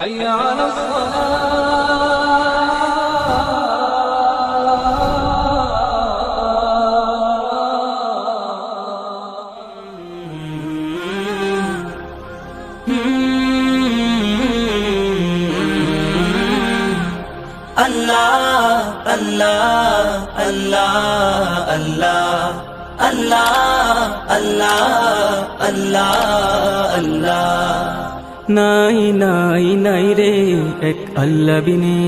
حي على الصلاة Allah, Allah, Allah, Allah, Allah, Allah, Allah, Allah. নাই নাই নাই রে এক আল্লাহ বিনে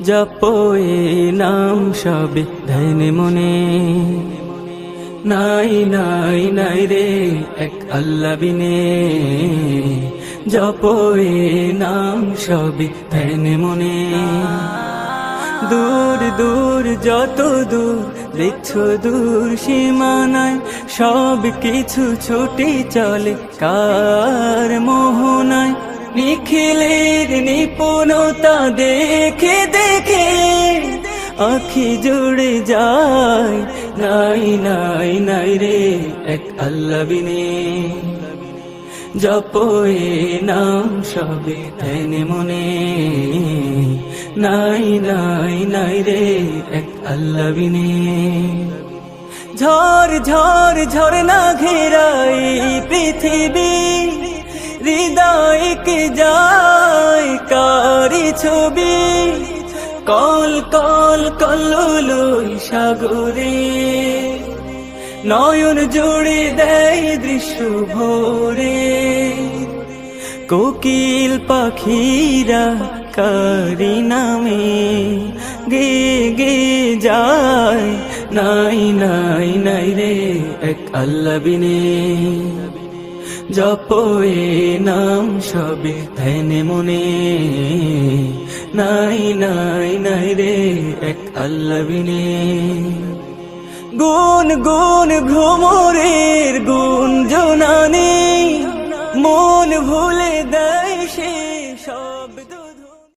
জপো এ নাম সবে ধ্যানে মনে নাই নাই নাই রে এক আল্লাহ বিনে জপো এ নাম সবে ধ্যানে মনে দূর দূর যত দূর দেখছো দূর সীমানায় সব কিছু ছুটে চলে কার মোহনায় নিখিলের নিপুণতা দেখে দেখে আখি জুড়ে যায় নাই নাই নাই রে এক আল্লাহ বিনে জপো এ নাম সবে ধ্যানে মনে নাই নাই নাই রে এক আল্লাহ বিনে ঝড় ঝড় ঝরনা ঘেরাই পৃথিবী হৃদয়কে যায় কারি ছবি কল কল কল্লোল সাগরে নয়ন জুড়ে দেয় দৃশ্য ভোরে কোকিল পাখিরা কারি নামে গে গে যায় নাই নাই নাই রে এক আল্লাহ বিনে জপো এ নাম সবে ধ্যানে মনে নাই নাই নাই রে এক আল্লাহ বিনে গুন গুন ভ্রমরের গুঞ্জনানে